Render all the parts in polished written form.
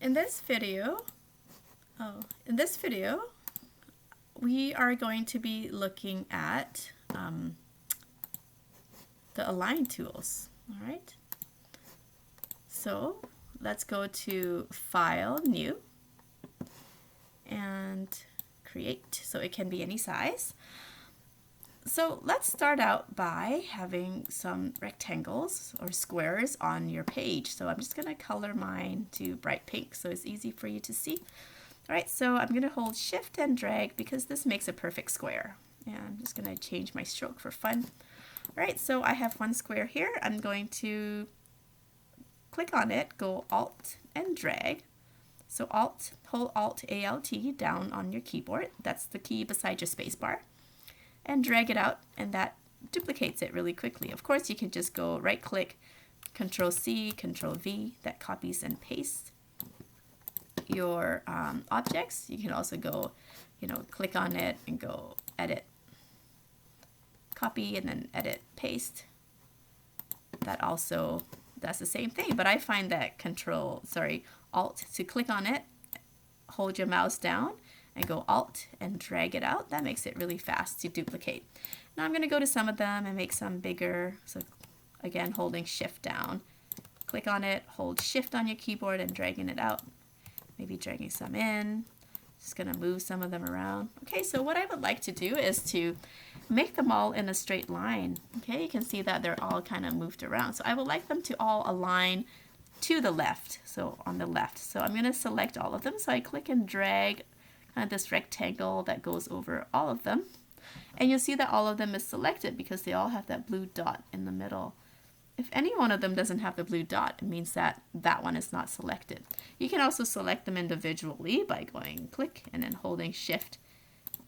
In this video, we are going to be looking at the align tools. All right. So let's go to File, New, and Create. So it can be any size. So let's start out by having some rectangles or squares on your page. So I'm just going to color mine to bright pink so it's easy for you to see. All right, so I'm going to hold Shift and drag because this makes a perfect square. And I'm just going to change my stroke for fun. All right, so I have one square here. I'm going to click on it, go Alt and drag. So hold Alt, Alt down on your keyboard. That's the key beside your space bar. And drag it out, and that duplicates it really quickly. Of course, you can just go right click, Control C, Control V, that copies and pastes your objects. You can also go, click on it and go edit, copy, and then edit, paste. That's the same thing, but I find that Alt to click on it, hold your mouse down, and go Alt and drag it out. That makes it really fast to duplicate. Now I'm going to go to some of them and make some bigger. So again, holding Shift down, click on it, hold Shift on your keyboard and dragging it out. Maybe dragging some in. Just going to move some of them around. Okay, so what I would like to do is to make them all in a straight line. Okay, you can see that they're all kind of moved around. So I would like them to all align to the left. So on the left. So I'm going to select all of them. So I click and drag this rectangle that goes over all of them, and you'll see that all of them is selected because they all have that blue dot in the middle. If any one of them doesn't have the blue dot, it means that that one is not selected. You can also select them individually by going click and then holding Shift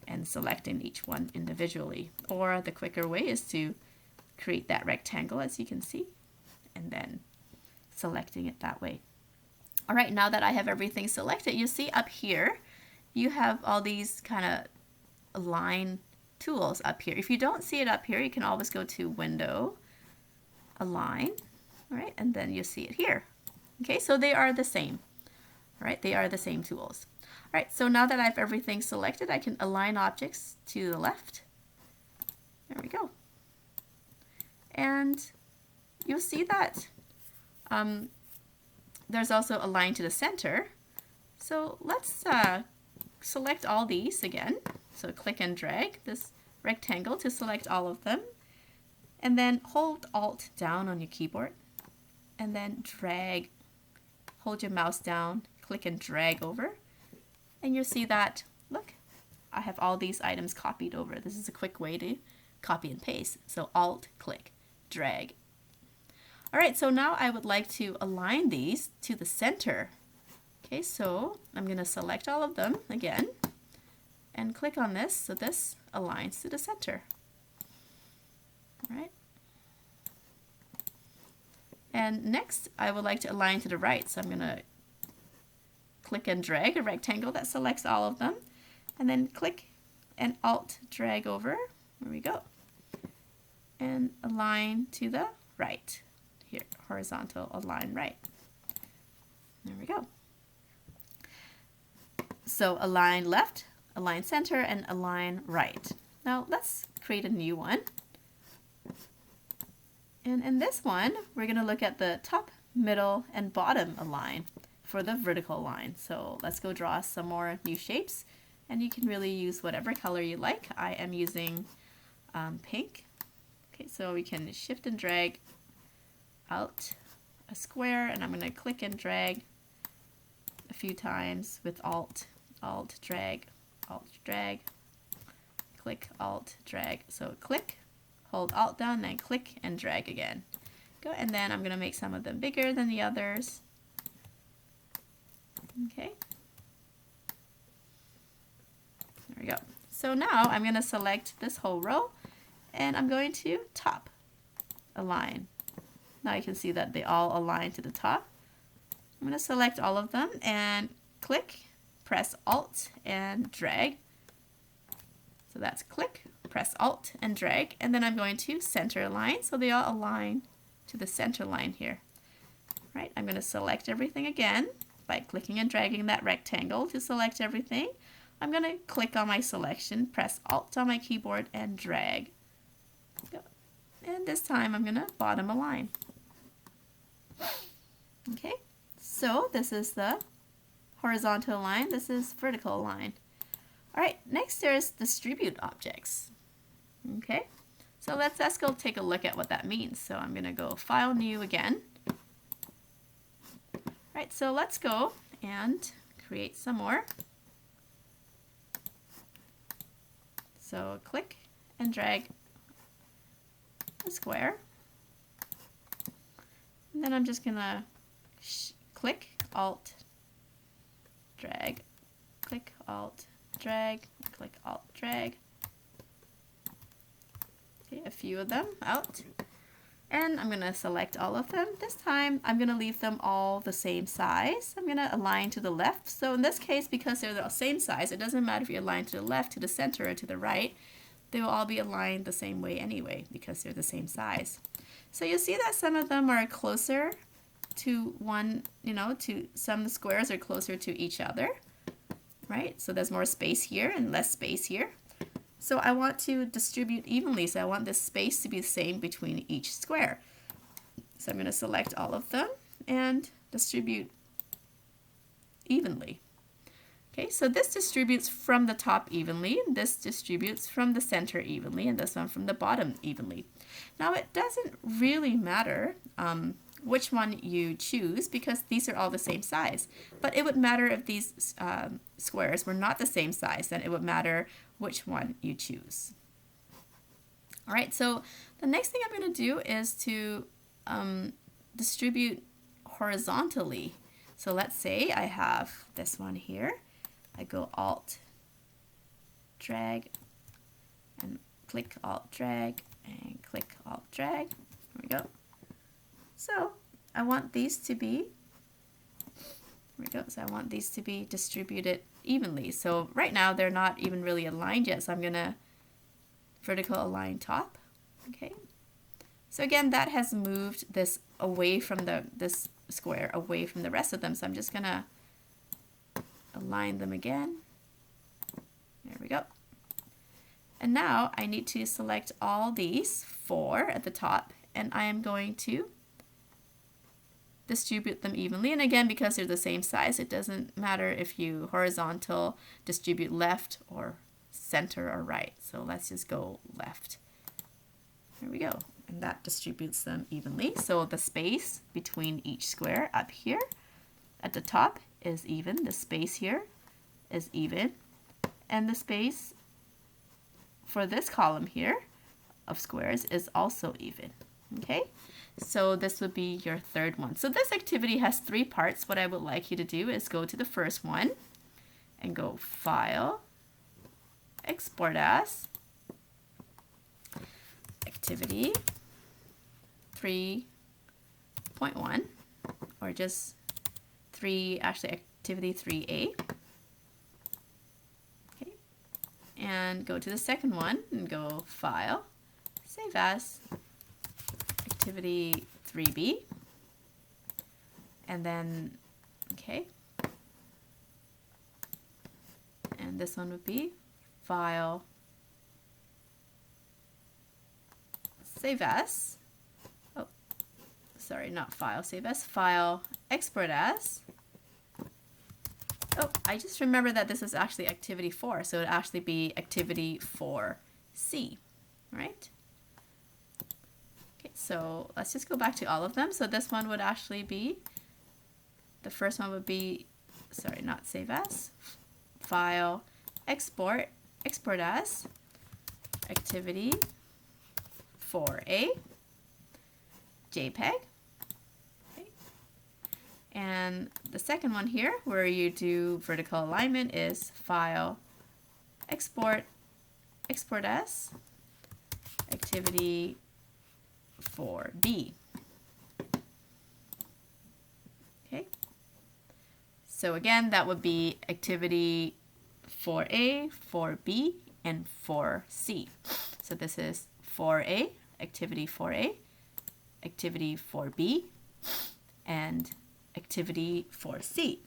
and selecting each one individually. Or the quicker way is to create that rectangle, as you can see, and then selecting it that way. All right, now that I have everything selected, you see up here you have all these kind of align tools up here. If you don't see it up here, you can always go to Window, Align, all right, and then you see it here. Okay, so they are the same. All right, they are the same tools. All right, so now that I have everything selected, I can align objects to the left. There we go. And you'll see that there's also align to the center. So let's select all these again. So click and drag this rectangle to select all of them. And then hold Alt down on your keyboard. And then drag, hold your mouse down, click and drag over. And you'll see that, look, I have all these items copied over. This is a quick way to copy and paste. So Alt, click, drag. All right, so now I would like to align these to the center. Okay, so I'm going to select all of them again and click on this so this aligns to the center. All right. And next I would like to align to the right, so I'm going to click and drag a rectangle that selects all of them and then click and Alt drag over. There we go. And align to the right. Here, horizontal align right. There we go. So align left, align center, and align right. Now let's create a new one. And in this one, we're going to look at the top, middle, and bottom align for the vertical line. So let's go draw some more new shapes. And you can really use whatever color you like. I am using pink. Okay, so we can shift and drag out a square, and I'm going to click and drag a few times with Alt, drag, click, Alt, drag. So click, hold Alt down, then click and drag again. Go, and then I'm going to make some of them bigger than the others. Okay. There we go. So now I'm going to select this whole row, and I'm going to top align. Now you can see that they all align to the top. I'm going to select all of them and click, press Alt and drag. So that's click, press Alt and drag, and then I'm going to center align so they all align to the center line here. Right, I'm going to select everything again by clicking and dragging that rectangle to select everything. I'm going to click on my selection, press Alt on my keyboard, and drag. And this time I'm going to bottom align. Okay, so this is the horizontal line, this is vertical line. Alright, next there's distribute objects. Okay, so let's go take a look at what that means. So I'm going to go File, New again. Alright, so let's go and create some more. So click and drag a square. And then I'm just going to click, Alt, drag, click, Alt, drag, click, Alt, drag. Okay, a few of them out. And I'm going to select all of them. This time I'm going to leave them all the same size. I'm going to align to the left. So in this case, because they're the same size, it doesn't matter if you align to the left, to the center, or to the right. They will all be aligned the same way anyway because they're the same size. So you'll see that some of them are closer to one, to some of the squares are closer to each other, right? So there's more space here and less space here. So I want to distribute evenly, so I want this space to be the same between each square. So I'm going to select all of them and distribute evenly. Okay, so this distributes from the top evenly, this distributes from the center evenly, and this one from the bottom evenly. Now it doesn't really matter which one you choose because these are all the same size, but it would matter if these squares were not the same size, then it would matter which one you choose. All right, so the next thing I'm going to do is to distribute horizontally. So let's say I have this one here. I go Alt, drag, and click, Alt, drag, and click, Alt, drag. There we go. So I want these to be, there we go. So I want these to be distributed evenly. So right now they're not even really aligned yet. So I'm going to vertical align top. Okay. So again, that has moved this away from this square, away from the rest of them. So I'm just going to align them again. There we go. And now I need to select all these 4 at the top, and I am going to distribute them evenly. And again, because they're the same size, it doesn't matter if you horizontal distribute left or center or right. So let's just go left. There we go. And that distributes them evenly. So the space between each square up here at the top is even. The space here is even. And the space for this column here of squares is also even. Okay, so this would be your third one. So this activity has 3 parts. What I would like you to do is go to the first one and go File, Export As, Activity 3.1, or just Activity 3A. Okay, and go to the second one and go File, Save As, Activity 3B, and then, okay, and this one would be File, Save As, oh, sorry, not File, Save As, File, Export As. Oh, I just remember that this is actually Activity 4, so it would actually be Activity 4C, right? Okay, so let's just go back to all of them. So this one would actually be, the first one would be, sorry, not Save As, File, Export, Export As, Activity 4A, JPEG. And the second one here, where you do vertical alignment, is File, Export, Export As, Activity 4B. Okay. So again, that would be Activity 4A, 4B, and 4C. So this is 4A, Activity 4A, Activity 4B, and Activity 4C.